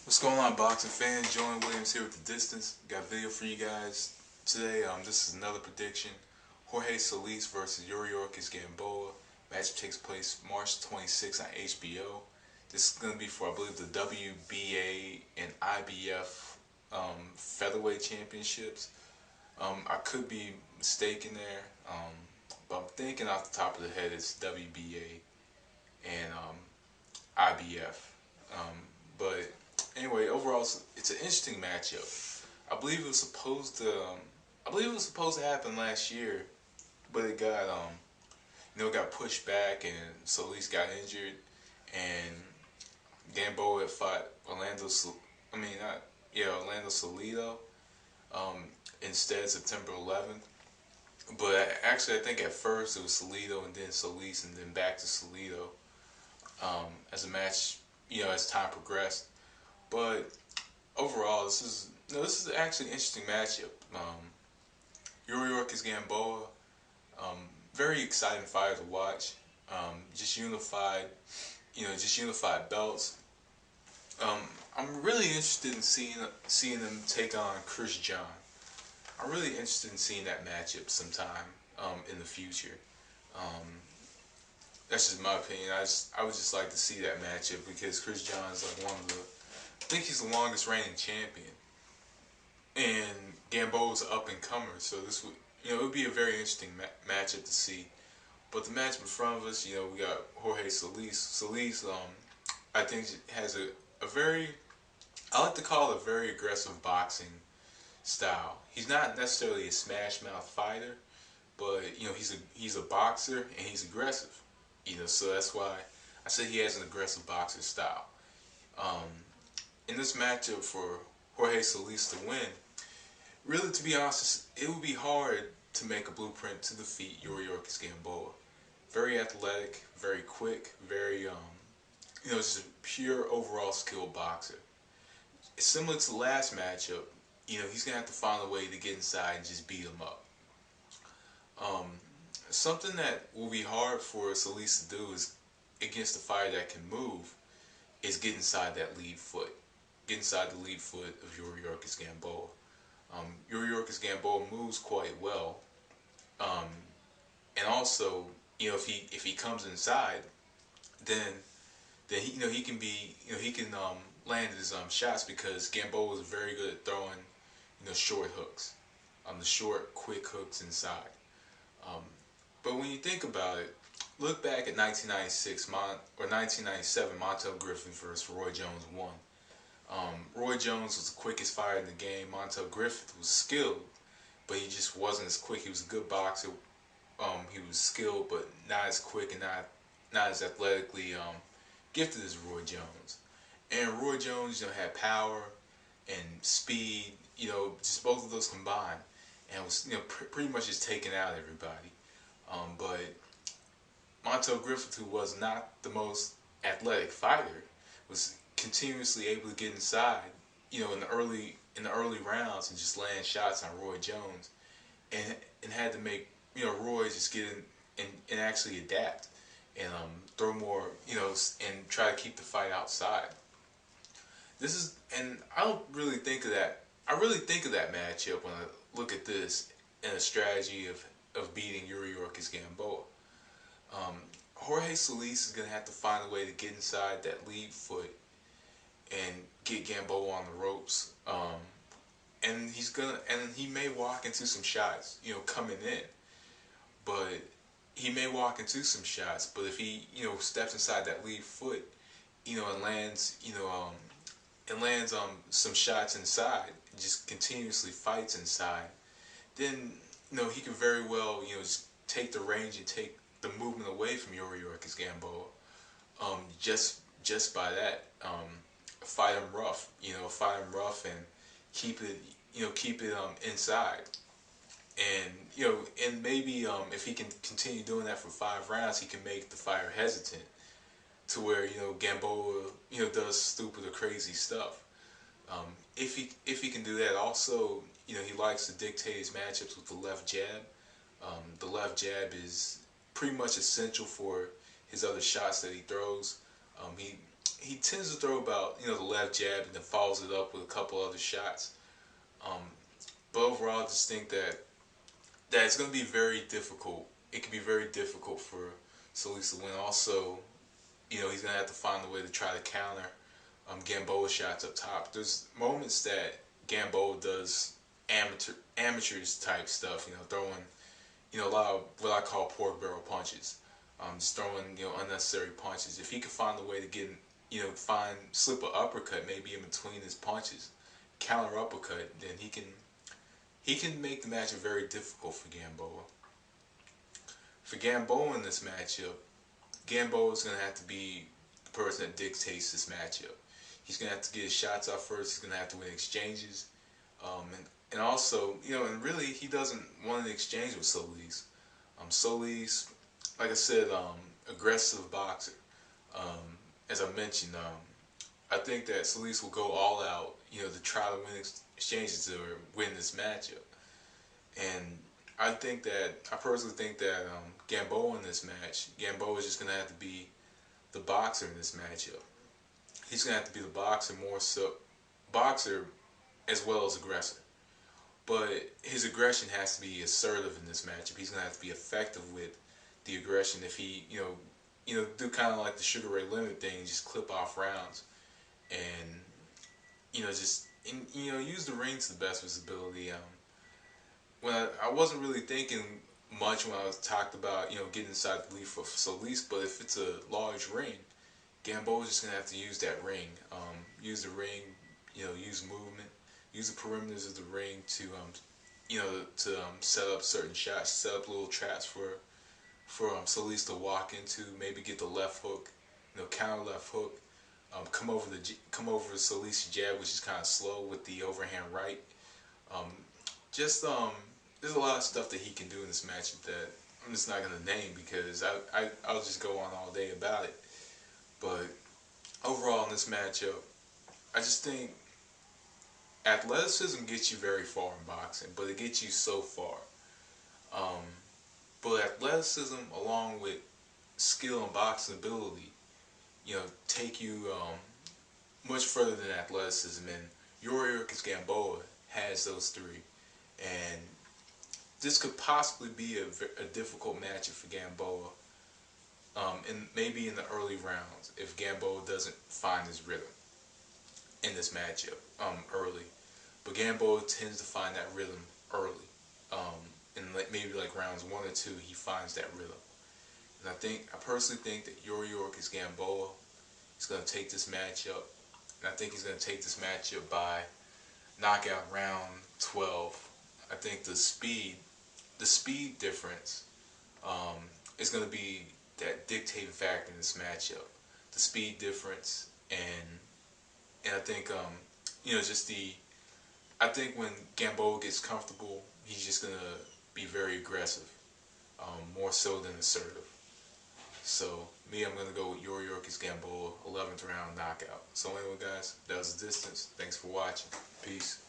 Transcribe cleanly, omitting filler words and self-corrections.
What's going on, boxing fans? Join Williams here with The Distance. Got a video for you guys today. This is another prediction. Jorge Solis versus Yuriorkis Gamboa. Match takes place March 26th on HBO. This is going to be for, I believe, the WBA and IBF featherweight championships. I could be mistaken there, but I'm thinking off the top of the head it's WBA and IBF. But anyway, overall, it's an interesting matchup. I believe it was supposed to. Happen last year, but it got got pushed back, and Solis got injured, and Gamboa had fought Orlando Salido, instead September 11th. But actually, I think at first it was Salido and then Solis and then back to Salido, as the match, as time progressed. But overall, this is actually an interesting matchup. Yuriorkis Gamboa, very exciting fighter to watch. Just unified belts. I'm really interested in seeing them take on Chris John. I'm really interested in seeing that matchup sometime in the future. That's just my opinion. I would just like to see that matchup because Chris John's like I think he's the longest reigning champion, and Gamboa's an up and comer. So this would, it would be a very interesting matchup to see. But the matchup in front of us, we got Jorge Solis. Solis, I think has a very, I like to call it a very aggressive boxing style. He's not necessarily a smash mouth fighter, but he's a boxer and he's aggressive. So that's why I say he has an aggressive boxer style. In this matchup for Jorge Solis to win, really, to be honest, it would be hard to make a blueprint to defeat Yuriorkis Gamboa. Very athletic, very quick, very just a pure overall skilled boxer. Similar to the last matchup, he's gonna have to find a way to get inside and just beat him up. Something that will be hard for Solis to do is, against a fighter that can move, is get inside that lead foot. Get inside the lead foot of Yuriorkis Gamboa. Yuriorkis Gamboa moves quite well, and also, if he comes inside, then he can land his shots, because Gamboa is very good at throwing short hooks, the short quick hooks inside. But when you think about it, look back at 1996 or 1997 Montel Griffin versus Roy Jones 1. Roy Jones was the quickest fighter in the game. Montel Griffin was skilled, but he just wasn't as quick. He was a good boxer. He was skilled, but not as quick and not as athletically gifted as Roy Jones. And Roy Jones, had power and speed. Just both of those combined, and was pretty much just taking out everybody. But Montel Griffith, who was not the most athletic fighter, was continuously able to get inside, in the early rounds and just land shots on Roy Jones, and had to make Roy just get in and actually adapt and throw more, and try to keep the fight outside. And I don't really think of that. I really think of that matchup when I look at this in a strategy of beating Yuriorkis Gamboa. Jorge Solis is going to have to find a way to get inside that lead foot and get Gamboa on the ropes. And he may walk into some shots, coming in. But he may walk into some shots, but if he, steps inside that lead foot, and lands, some shots inside, just continuously fights inside, then, he could very well, just take the range and take the movement away from Yuriorkis Gamboa. Just by that, fight him rough, and keep it inside. And maybe if he can continue doing that for 5 rounds, he can make the fighter hesitant, to where Gamboa does stupid or crazy stuff. If he can do that, also he likes to dictate his matchups with the left jab. The left jab is pretty much essential for his other shots that he throws. he tends to throw about, the left jab and then follows it up with a couple other shots. Um, but overall, I just think that it's going to be very difficult. It can be very difficult for Solis to win. Also, he's going to have to find a way to try to counter Gamboa's shots up top. There's moments that Gamboa does amateurs type stuff, throwing, a lot of what I call pork barrel punches. Just throwing, unnecessary punches. If he could find a way to get, slip an uppercut maybe in between his punches, counter uppercut, then he can make the matchup very difficult for Gamboa. For Gamboa in this matchup, Gamboa is going to have to be the person that dictates this matchup. He's going to have to get his shots out first. He's going to have to win exchanges. And also, and really, he doesn't want an exchange with Solis. Solis, like I said, aggressive boxer. As I mentioned, I think that Solis will go all out, to try to win exchanges to win this matchup. And I personally think that Gamboa in this match, Gamboa is just going to have to be the boxer in this matchup. He's going to have to be the boxer as well as aggressor. But his aggression has to be assertive in this matchup. He's going to have to be effective with the aggression. If he, do kind of like the Sugar Ray Leonard thing, just clip off rounds, and use the ring to the best of his ability. When I wasn't really thinking much when I was talked about, getting inside the lead for Solis, but if it's a large ring, Gamboa is just gonna have to use that ring. Use the ring, use movement, use the perimeters of the ring to set up certain shots, set up little traps for Solis to walk into, maybe get the left hook, counter left hook, come over Solis' jab, which is kind of slow with the overhand right. There's a lot of stuff that he can do in this matchup that I'm just not gonna name because I'll just go on all day about it. But overall in this matchup, I just think athleticism gets you very far in boxing, but it gets you so far. But athleticism, along with skill and boxing ability, take you much further than athleticism. And Yuriorkis Gamboa has those three, and this could possibly be a difficult matchup for Gamboa. And maybe in the early rounds, if Gamboa doesn't find his rhythm in this matchup early, but Gamboa tends to find that rhythm early. In maybe like rounds 1 or 2, he finds that rhythm. And I personally think that Yuriorkis Gamboa is going to take this matchup, and I think he's going to take this matchup by knockout round 12. I think the speed difference is going to be that dictating factor in this matchup. The speed difference, and I think I think when Gamboa gets comfortable, he's just going to be very aggressive, more so than assertive. So I'm going to go with Yuriorkis Gamboa, 11th round knockout. So anyway, guys, that was the distance. Thanks for watching. Peace.